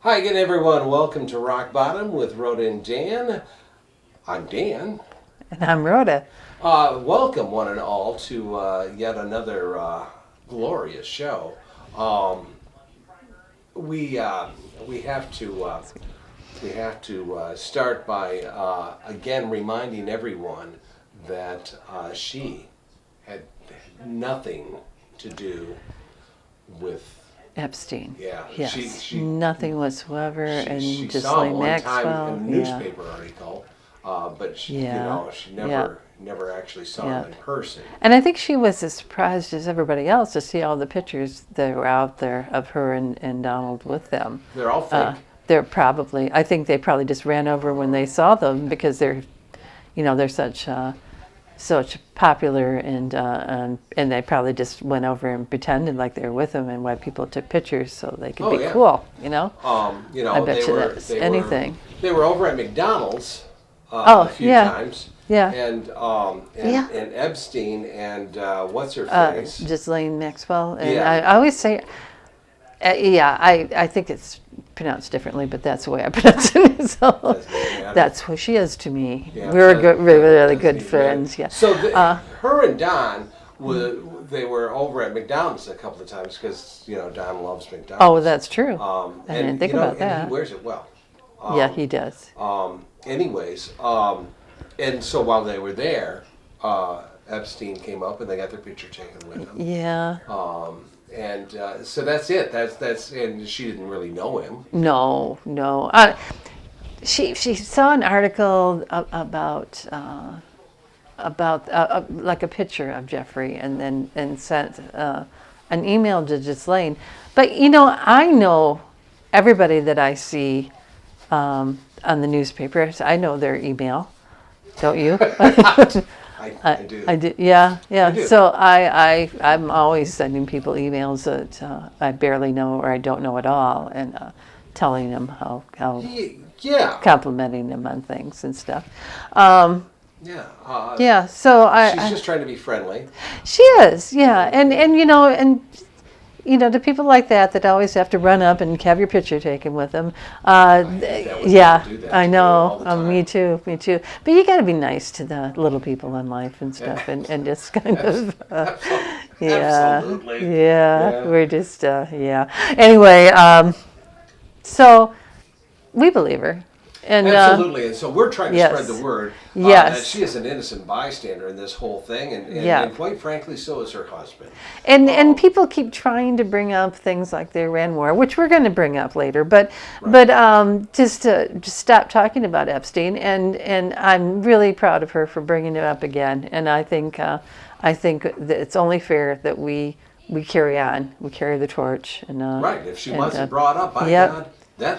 Hi again, everyone. Welcome to Rock Bottom with Rhoda and Dan. I'm Dan. And I'm Rhoda. Welcome, one and all, to yet another glorious show. We have to start by again reminding everyone that she had nothing to do with. Epstein. Yeah. Yes. Nothing whatsoever. She and saw him Ghislaine one Maxwell. time in a newspaper article, but she never actually saw him in person. And I think she was as surprised as everybody else to see all the pictures that were out there of her and Donald with them. They're all fake. I think they probably just ran over when they saw them because they're such popular, and they probably just went over and pretended like they were with them, and why people took pictures so they could be cool. I bet that's anything. They were over at McDonald's a few times. Yeah. And Epstein and what's her face? Ghislaine Maxwell. And I always say, I think it's pronounced differently, but that's the way I pronounce it. So that's who she is to me. Yeah, We're really good friends. Yeah. So her and Don they were over at McDonald's a couple of times because Don loves McDonald's. Oh, that's true. I didn't think about that. And he wears it well. Yeah, he does. Anyways, and so while they were there, Epstein came up and they got their picture taken with him. Yeah. And so that's it. That's and she didn't really know him. No. She saw an article about like a picture of Jeffrey, and sent an email to Ghislaine. But I know everybody that I see on the newspapers. I know their email. Don't you? I do. I do. Yeah. I do. So I'm always sending people emails that I barely know or I don't know at all, and telling them how complimenting them on things and stuff. So she's just trying to be friendly. She is. Yeah. And to people like that always have to run up and have your picture taken with them. I know. Me too. But you got to be nice to the little people in life and stuff, and just kind of, Absolutely. Yeah. We're just, Anyway, so we believe her. And, absolutely, and so we're trying to spread the word that she is an innocent bystander in this whole thing, and quite frankly, so is her husband. And people keep trying to bring up things like the Iran war, which we're going to bring up later, but just to stop talking about Epstein, and I'm really proud of her for bringing it up again, and I think that it's only fair that we carry on, we carry the torch, and right. If she wasn't brought up, by God.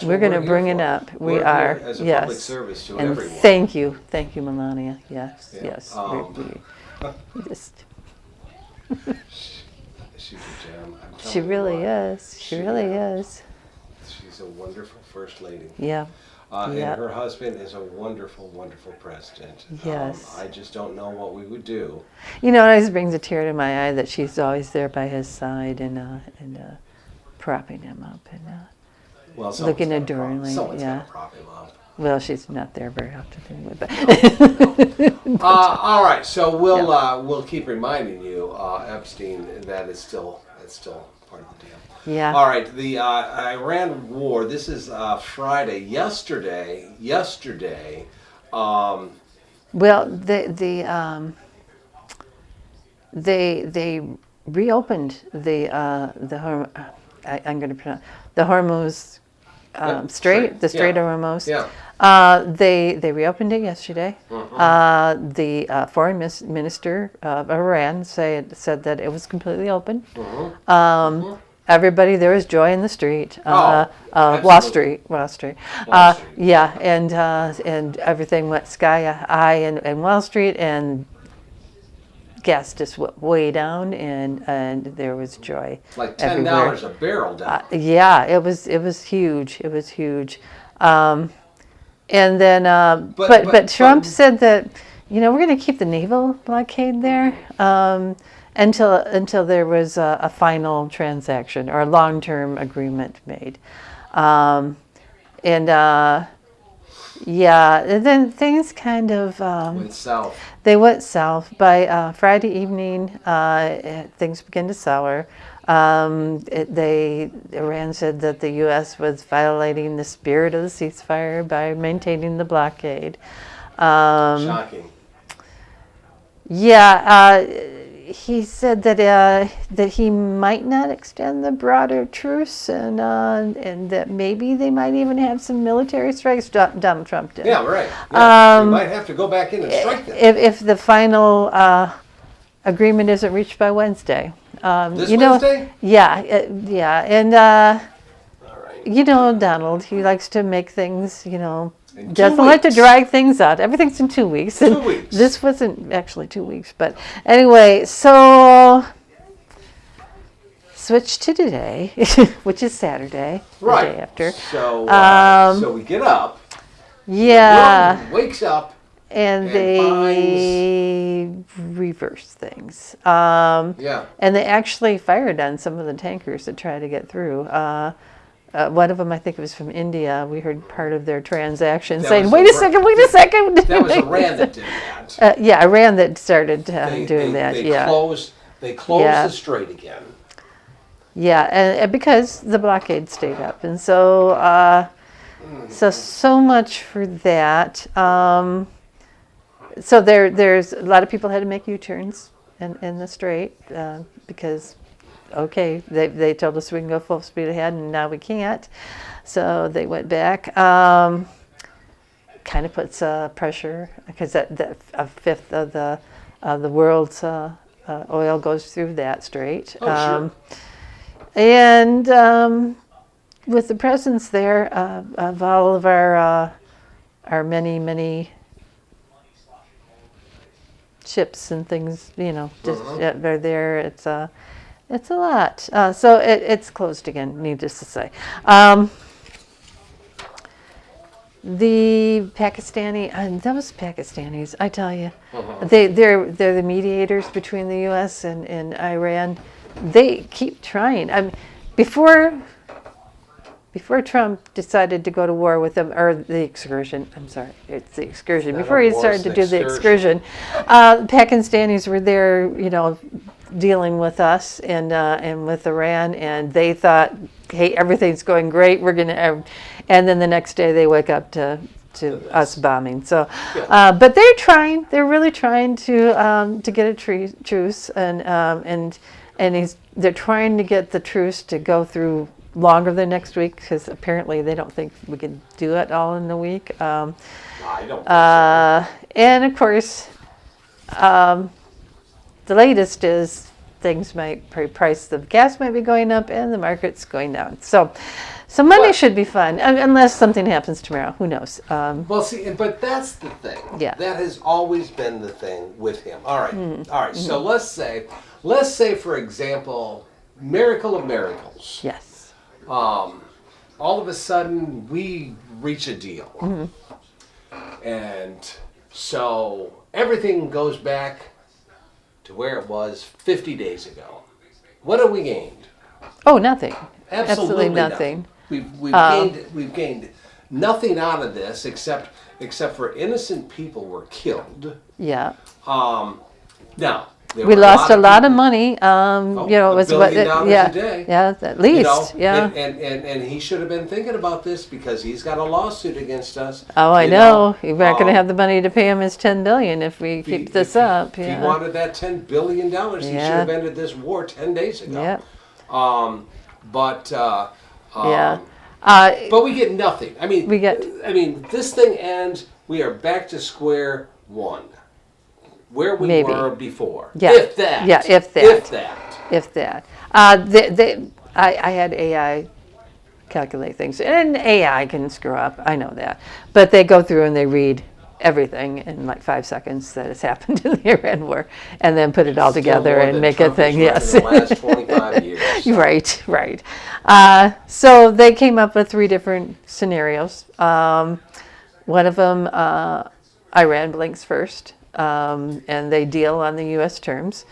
We're going to bring it up. We're are. Here as a public service to everyone. Thank you, Melania. Yes. We just. She's a gem. She really is. She really is. She's a wonderful first lady. Yeah. And her husband is a wonderful, wonderful president. Yes. I just don't know what we would do. It always brings a tear to my eye that she's always there by his side and propping him up and. Looking adoringly. Someone's got to prop him up. Well, she's not there very often. But all right, so we'll keep reminding you, Epstein, that it's still part of the deal. Yeah. All right, the Iran war. This is Friday. Yesterday. Well, they reopened the Hormuz Strait, the Strait of Hormuz. Yeah. They reopened it yesterday. Mm-hmm. The foreign minister of Iran said that it was completely open. Mm-hmm. Everybody, there was joy in the street. Wall Street. Yeah, and everything went sky high in Wall Street, and gas just went way down, and there was joy. Like $10 a barrel down. Yeah, it was huge. It was huge. And then, but Trump said that we're going to keep the naval blockade there until there was a final transaction or a long-term agreement made. and yeah, and then things kind of Went south. they went south. By Friday evening, things began to sour. Iran said that the U.S. was violating the spirit of the ceasefire by maintaining the blockade. Shocking. Yeah, he said that he might not extend the broader truce, and that maybe they might even have some military strikes. Donald Trump did. Yeah, right. Yeah. We might have to go back in and strike them. If the final agreement isn't reached by Wednesday. This Wednesday? Yeah, and All right. Donald, he likes to make things, In 2 doesn't like to weeks. drag things out. Everything's in 2 weeks. 2 weeks. This wasn't actually 2 weeks, but anyway, so switch to today, which is Saturday, Right. the day after. So, so we get up. Yeah, The world wakes up. and and they reverse things. Yeah. And they actually fired on some of the tankers that tried to get through. One of them, I think it was from India. We heard part of their transaction That saying, was wait a second. That was Iran that did that. Yeah, Iran that started doing that. They Yeah. closed Yeah. the strait again. Yeah, and because the blockade stayed up. And so, so much for that. So there's a lot of people had to make U-turns in the strait because, okay, they told us we can go full speed ahead, and now we can't. So they went back. Kind of puts pressure because that a fifth of the world's oil goes through that strait. Oh, sure. And with the presence there of all of our many ships and things, they're there. It's a lot. So it's closed again, needless to say. The Pakistani, those Pakistanis, I tell you, they're the mediators between the U.S. and Iran. They keep trying. Before Trump decided to go to war with them, or the excursion, I'm sorry, it's the excursion. Before he started to do the excursion, Pakistanis were there, dealing with us and with Iran, and they thought, hey, everything's going great. We're gonna, and then the next day they wake up to us bombing. So, but they're trying. They're really trying to get a truce, and they're trying to get the truce to go through longer than next week, because apparently they don't think we can do it all in a week. I don't think so. And of course, the latest is things might, price of gas might be going up and the market's going down. So Monday should be fun, unless something happens tomorrow. Who knows? Well, see, but that's the thing. Yeah. That has always been the thing with him. All right. All right. So let's say, for example, miracle of miracles. Yes. All of a sudden we reach a deal. And so everything goes back to where it was 50 days ago. What have we gained? Oh, nothing. Absolutely nothing. We've gained nothing out of this except for innocent people were killed. Yeah. Now We lost a lot of money. It $1 was billion what? a day. Yeah, at least. Yeah. And he should have been thinking about this because he's got a lawsuit against us. Oh, I know. You're not going to have the money to pay him his $10 billion if we keep this up. If he wanted that $10 billion, he should have ended this war 10 days ago. Yeah. But we get nothing. I mean, this thing ends. We are back to square one, where we were before. Yeah. If that. Yeah, if that. If that. I had AI calculate things, and AI can screw up. I know that, but they go through and they read everything in like 5 seconds that has happened in the Iran war, and then put it all together and make a thing. Yes. In the last 25 years. Right. So they came up with 3 different scenarios. One of them, Iran blinks first, and they deal on the U.S. terms.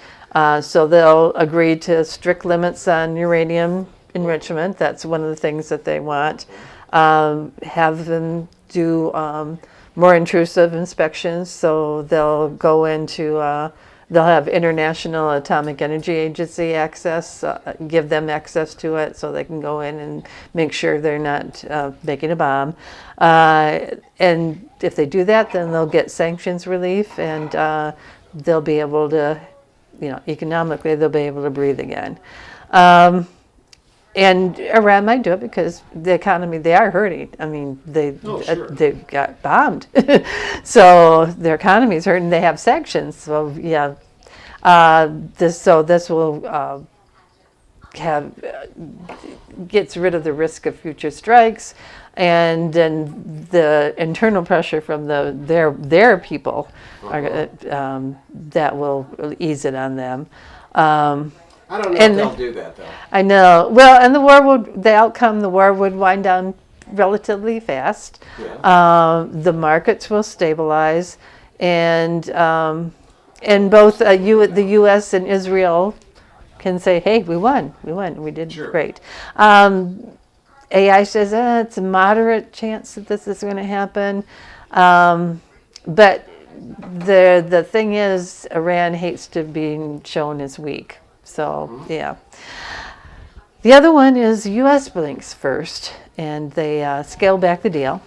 So they'll agree to strict limits on uranium enrichment. That's one of the things that they want. have them do more intrusive inspections. So they'll go into, they'll have International Atomic Energy Agency access, give them access to it so they can go in and make sure they're not making a bomb. And if they do that, then they'll get sanctions relief, and they'll be able to, economically, they'll be able to breathe again. And Iran might do it because the economy, they are hurting. I mean, they got bombed. So their economy is hurting. They have sanctions. So, yeah. This will gets rid of the risk of future strikes, and then the internal pressure from their people that will ease it on them. I don't know if they'll do that, though. I know. Well, and the war would wind down relatively fast. Yeah. The markets will stabilize, and both the U.S. and Israel can say, "Hey, we won. We did great." AI says it's a moderate chance that this is going to happen, but the thing is, Iran hates to be shown as weak. So, yeah. The other one is U.S. blinks first, and they scale back the deal.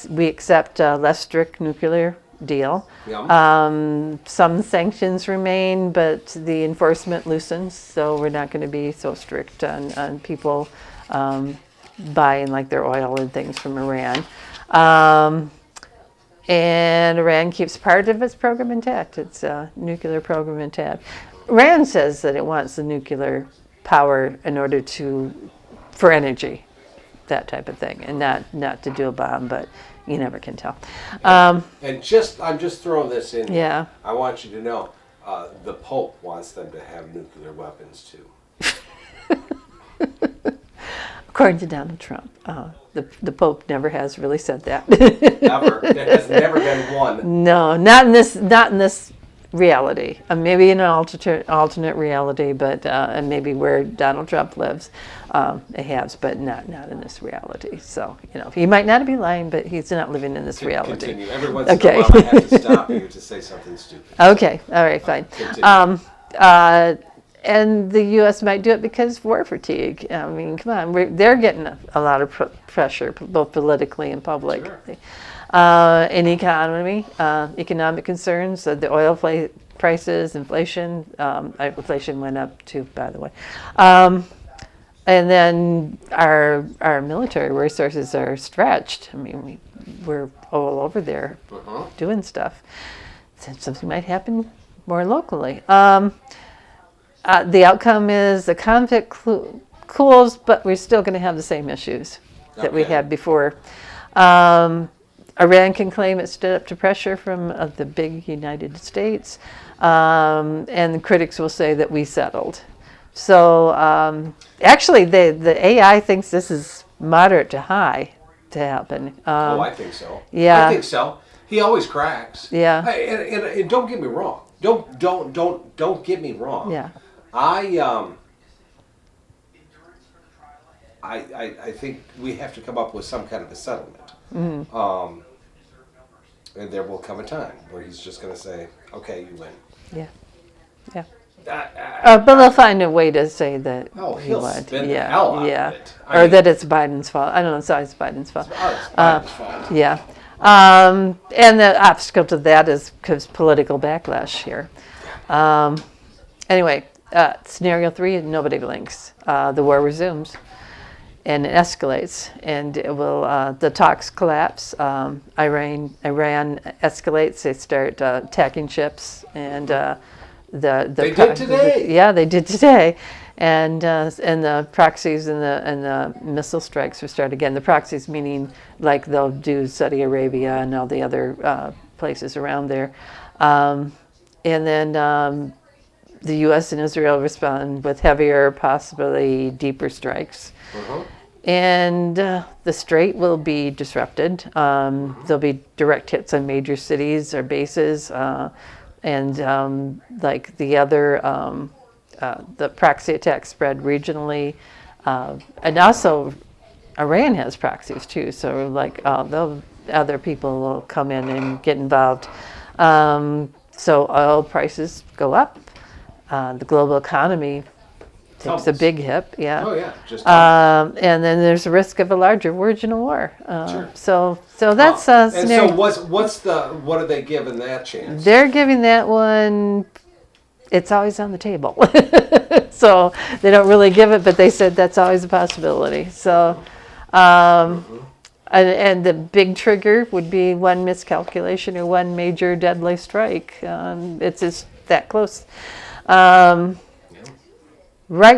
We accept a less strict nuclear deal. Some sanctions remain, but the enforcement loosens, so we're not going to be so strict on people buying like their oil and things from Iran. And Iran keeps part of its program intact, its nuclear program intact. Iran says that it wants the nuclear power in order for energy, that type of thing, and not to do a bomb, but you never can tell. And I'm just throwing this in. Yeah. I want you to know, the Pope wants them to have nuclear weapons too. According to Donald Trump, the Pope never has really said that. Never. There has never been one. No, not in this reality. Maybe in an alternate reality, but and maybe where Donald Trump lives, it has, but not in this reality. So he might not be lying, but he's not living in this reality. Continue. Every once in a while, I have to stop you to say something stupid. Okay. All right. Fine. And the U.S. might do it because war fatigue. I mean, come on, they're getting a lot of pressure, both politically and publicly. Sure. In economy, economic concerns, the oil prices, inflation. Inflation went up too, by the way. And then our military resources are stretched. I mean, we're all over there doing stuff. Something might happen more locally. The outcome is the conflict cools, but we're still going to have the same issues that we had before. Iran can claim it stood up to pressure from the big United States, and the critics will say that we settled. So actually, the AI thinks this is moderate to high to happen. I think so. Yeah, I think so. He always cracks. Yeah, and don't get me wrong. Don't get me wrong. Yeah. I think we have to come up with some kind of a settlement. Mm-hmm. And there will come a time where he's just going to say, "Okay, you win." Yeah. But they'll find a way to say that he he'll won. spin the hell out of it. Or that it's Biden's fault. I don't know. It's Biden's fault. It's Biden's fault. Yeah. And the obstacle to that is because political backlash here. Anyway, scenario 3, nobody blinks. The war resumes, and it escalates, and it will. The talks collapse. Iran escalates. They start attacking ships, and they did today. They did today, and the proxies and the missile strikes will start again. The proxies meaning like they'll do Saudi Arabia and all the other places around there, and then. The U.S. and Israel respond with heavier, possibly deeper strikes. And the Strait will be disrupted. There'll be direct hits on major cities or bases. And like the other, the proxy attacks spread regionally. And also, Iran has proxies too, so like other people will come in and get involved. So oil prices go up. The global economy takes a big hit. Yeah. Oh yeah, just and then there's a risk of a larger regional war. Sure. So that's a and scenario. so what are they giving that chance? They're giving that one. It's always on the table. So they don't really give it, but they said that's always a possibility. So, and the big trigger would be one miscalculation or one major deadly strike. It's just that close. Right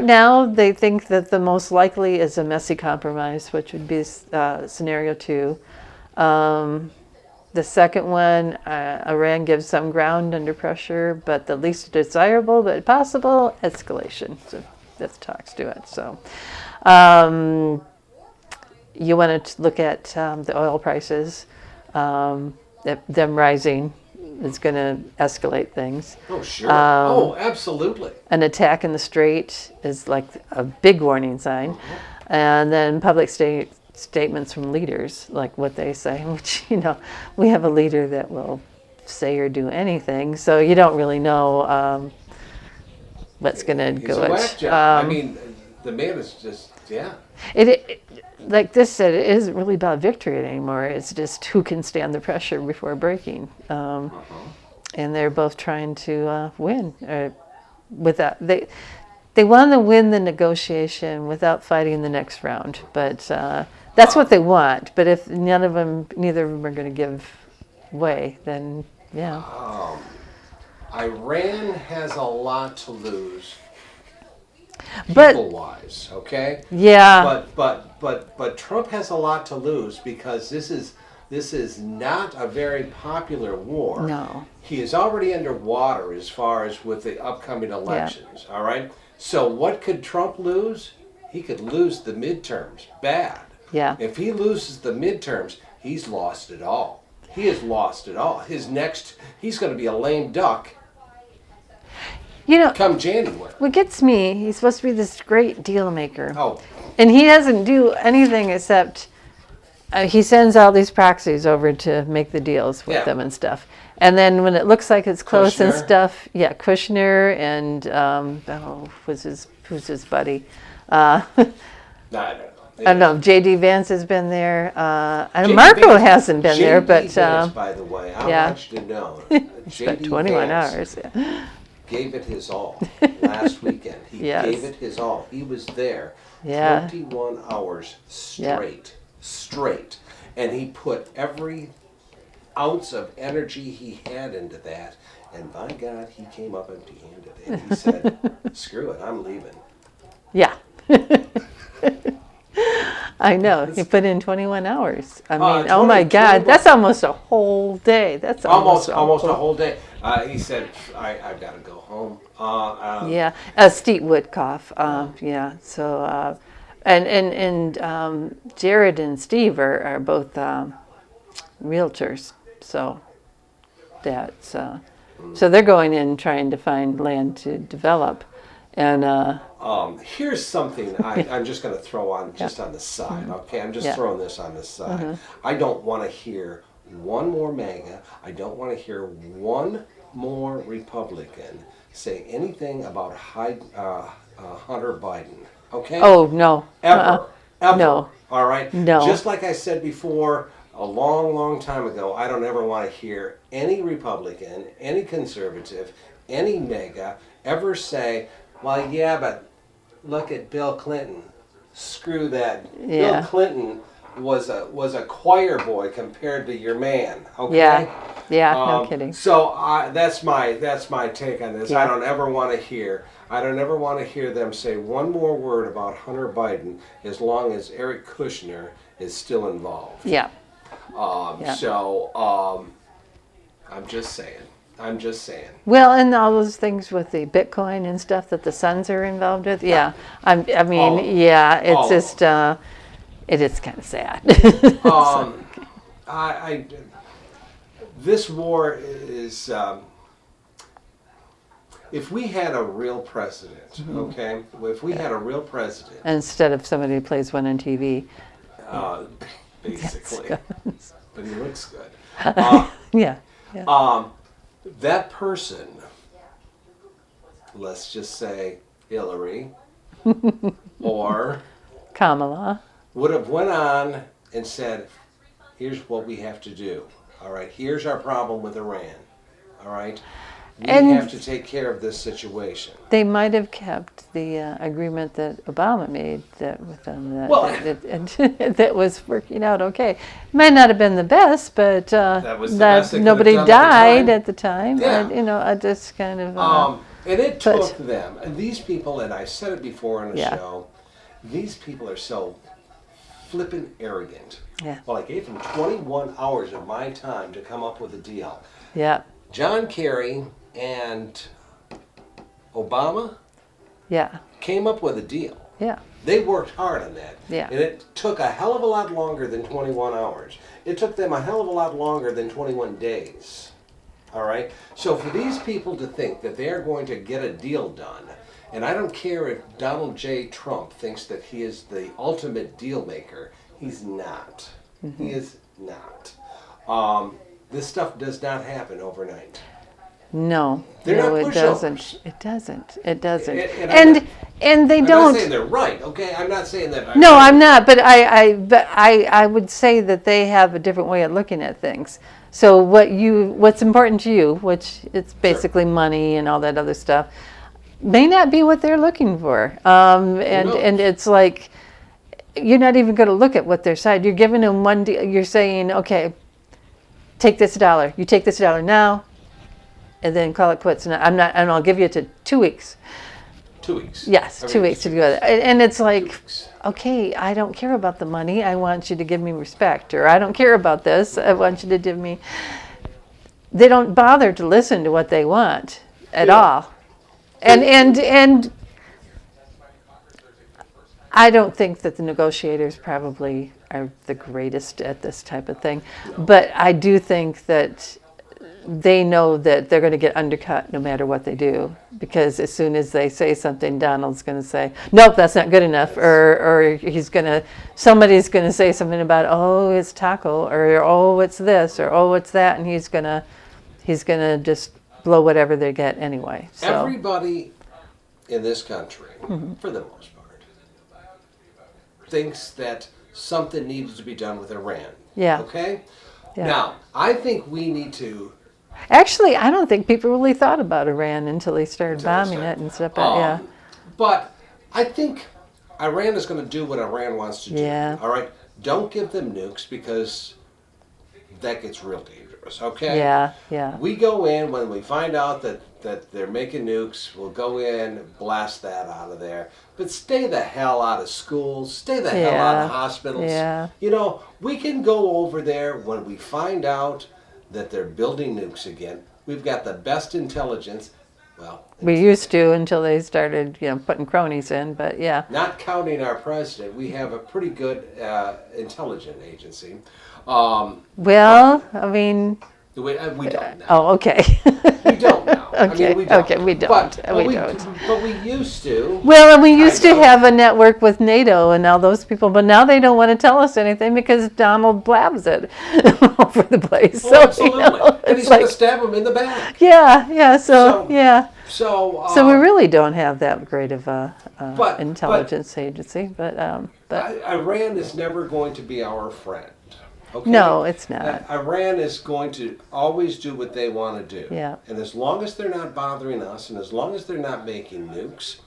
now, they think that the most likely is a messy compromise, which would be scenario 2. The second one, Iran gives some ground under pressure, but the least desirable but possible, escalation. So that talks to it. So you want to look at the oil prices. Them rising is going to escalate things. Oh, sure. Absolutely. An attack in the Strait is like a big warning sign. And then public statements from leaders, like what they say, which, we have a leader that will say or do anything, so you don't really know what's going to go. He's a whack job. I mean, the man is just, yeah. It like this said, it isn't really about victory anymore. It's just who can stand the pressure before breaking. And they're both trying to win. Without they want to win the negotiation without fighting the next round, but that's what they want. But if neither of them are going to give way, then yeah. Iran has a lot to lose, But people-wise. Okay. yeah, But Trump has a lot to lose because this is not a very popular war. No. He is already underwater as far as with the upcoming elections. All right. So what could Trump lose? He could lose the midterms bad. yeah. If he loses the midterms, he's lost it all. He has lost it all. He's going to be a lame duck come January. What gets me, he's supposed to be this great deal maker. Oh. And he doesn't do anything except he sends all these proxies over to make the deals with them and stuff. And then when it looks like it's close and stuff, Kushner and who's his buddy? I don't know. I don't know. J.D. Vance has been there. I know Marco hasn't been there, but Vance, by the way, I want you to know, J.D. 21 hours. Yeah. Gave it his all last weekend. He gave it his all. He was there 21 hours straight, and he put every ounce of energy he had into that. And by God, he came up empty-handed, and he said, "Screw it, I'm leaving." Yeah. I know. He put in 21 hours. I mean, oh my God, that's almost a whole day. That's almost a whole day. He said, I've got to go home. Steve Woodcoff. So, and Jared and Steve are both realtors. So that's so they're going in trying to find land to develop. And here's something I'm just going to throw on just on the side. Okay, I'm just throwing this on the side. I don't want to hear one more MAGA. I don't want to hear one more Republican say anything about Hunter Biden. Okay? Oh no. Ever. No. All right. No. Just like I said before, a long, long time ago, I don't ever want to hear any Republican, any conservative, any MAGA ever say, "Well, yeah, but look at Bill Clinton. Screw that. Yeah. Bill Clinton was a choir boy compared to your man." Okay. Yeah. No kidding. So that's my take on this. Yeah. I don't ever want to hear them say one more word about Hunter Biden as long as Eric Kushner is still involved. Yeah. So I'm just saying. Well, and all those things with the Bitcoin and stuff that the Sons are involved with. Yeah. It's just it is kind of sad. This war is. If we had a real president, okay? If we had a real president. Instead of somebody who plays one on TV. basically. Yes. But he looks good. Yeah. Yeah. That person, let's just say Hillary, or Kamala. would have went on and said, here's what we have to do. All right, here's our problem with Iran. All right, we And- have to take care of this situation. They might have kept the agreement that Obama made with them that was working out okay. Might not have been the best, but That was the best they could have nobody done at the died time. at the time. Yeah. I just kind of. And it but- took them, and these people, and I said it before on the Yeah. show, these people are so flippin' arrogant. Yeah. Well, I gave them 21 hours of my time to come up with a deal. Yeah. John Kerry and Obama Yeah. came up with a deal. Yeah. They worked hard on that. Yeah. And it took a hell of a lot longer than 21 hours. It took them a hell of a lot longer than 21 days. All right? So for these people to think that they are going to get a deal done, and I don't care if Donald J. Trump thinks that he is the ultimate deal maker, he's not. He is not. This stuff does not happen overnight. No. They're no, not it pushovers. doesn't. It doesn't. It doesn't. And And they I'm don't. not saying they're right, okay? I'm not saying that. No, I'm not. But I would say that they have a different way of looking at things. So what's important to you, which it's basically money and all that other stuff, may not be what they're looking for. And it's like you're not even going to look at what their side. You're giving them one deal. You're saying, okay, take this $1. You take this $1 now, and then call it quits. And I'll give you to 2 weeks. 2 weeks. Yes, Every 2 weeks to do it. And it's like, weeks. okay, I don't care about the money. I want you to give me respect. Or I don't care about this. I want you to give me. They don't bother to listen to what they want at all. And I don't think that the negotiators probably are the greatest at this type of thing. No. But I do think that they know that they're going to get undercut no matter what they do, because as soon as they say something, Donald's going to say, nope, that's not good enough, or somebody's going to say something about, oh, it's taco, or oh, it's this, or oh, it's that, and he's going to just blow whatever they get anyway. So Everybody in this country, for the most part, thinks that something needs to be done with Iran. Yeah. Okay? Yeah. Now, I think we need to. Actually, I don't think people really thought about Iran until they started bombing it and stuff. Yeah. But I think Iran is going to do what Iran wants to do. Yeah. All right? Don't give them nukes, because that gets real dangerous. Okay? Yeah. Yeah. We go in when we find out that they're making nukes. We'll go in, blast that out of there. But stay the hell out of schools. Stay the hell out of hospitals. Yeah. You know, we can go over there when we find out that they're building nukes again. We've got the best intelligence. Well, We used to until they started, putting cronies in. But yeah. not counting our president, we have a pretty good intelligence agency. Well, I mean. We don't know. Oh, okay. We don't know. Okay, we don't. okay, we don't. But We we don't. But we used to. Well, and we used to Kind of. have a network with NATO and all those people, but now they don't want to tell us anything because Donald blabs it over the place. Well, absolutely. And it's he's like, going to stab him in the back. yeah. So So- So we really don't have that great of a But- intelligence agency, but Iran is never going to be our friend. Okay? no, it's not. Iran is going to always do what they want to do. Yeah. And as long as they're not bothering us, and as long as they're not making nukes,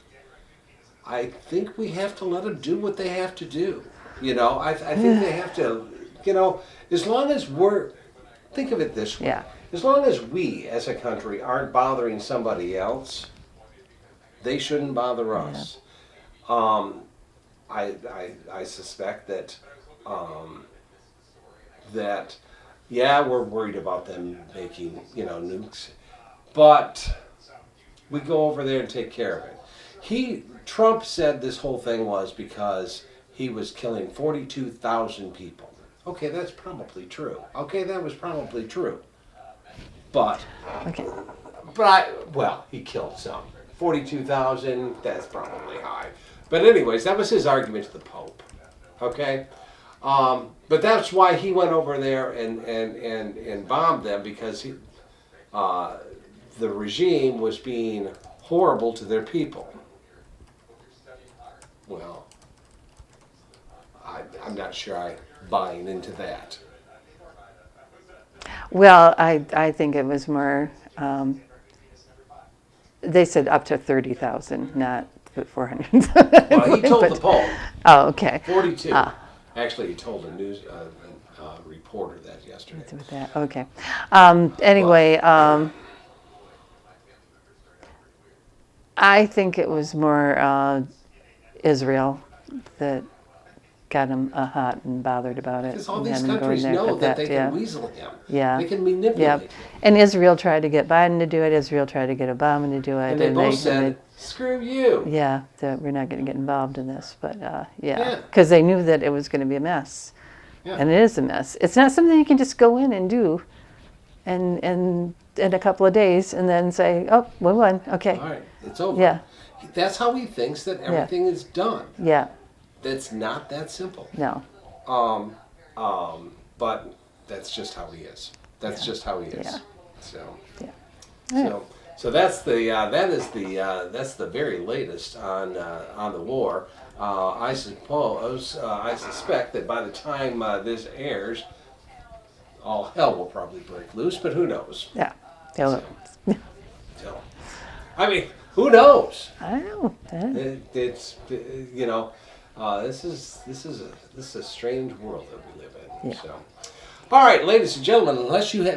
I think we have to let them do what they have to do. I think they have to, as long as think of it this way. Yeah. As long as we as a country aren't bothering somebody else, they shouldn't bother us. I suspect that we're worried about them making nukes, but we go over there and take care of it. Trump said this whole thing was because he was killing 42,000 people. Okay, that's probably true. Okay, that was probably true. But Okay. he killed some. 42,000, that's probably high. But anyways, that was his argument to the Pope. Okay? But that's why he went over there and bombed them, because the regime was being horrible to their people. Well, I'm not sure I'm buying into that. Well, I think it was more, they said up to 30,000, not 400. Well, he told the Pope. Oh, okay. 42. Actually, he told a news reporter that yesterday. With that, okay. Anyway, I think it was more Israel that got him hot and bothered about it. Because all and these had him going countries there know for that they can yeah. weasel him. Yeah. They can manipulate Yeah. him. And Israel tried to get Biden to do it. Israel tried to get Obama to do it. And they both said, screw you. Yeah, that we're not going to get involved in this. But Yeah. because they knew that it was going to be a mess. Yeah. And it is a mess. It's not something you can just go in and do and in a couple of days and then say, oh, we won. Okay. All right, it's over. Yeah. That's how he thinks that everything is done. Yeah. That's not that simple. No. But that's just how he is. That's just how he is. Yeah. So, Yeah. so that's that's the very latest on the war. I suspect that by the time this airs, all hell will probably break loose. But who knows? Yeah. So, I mean, who knows? I know. It's this is a strange world that we live in. Yeah. So, all right, ladies and gentlemen,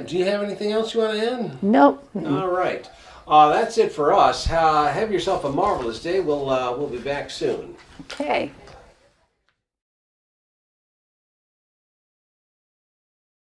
do you have anything else you want to add? Nope. All right, that's it for us. Have yourself a marvelous day. We'll be back soon. Okay.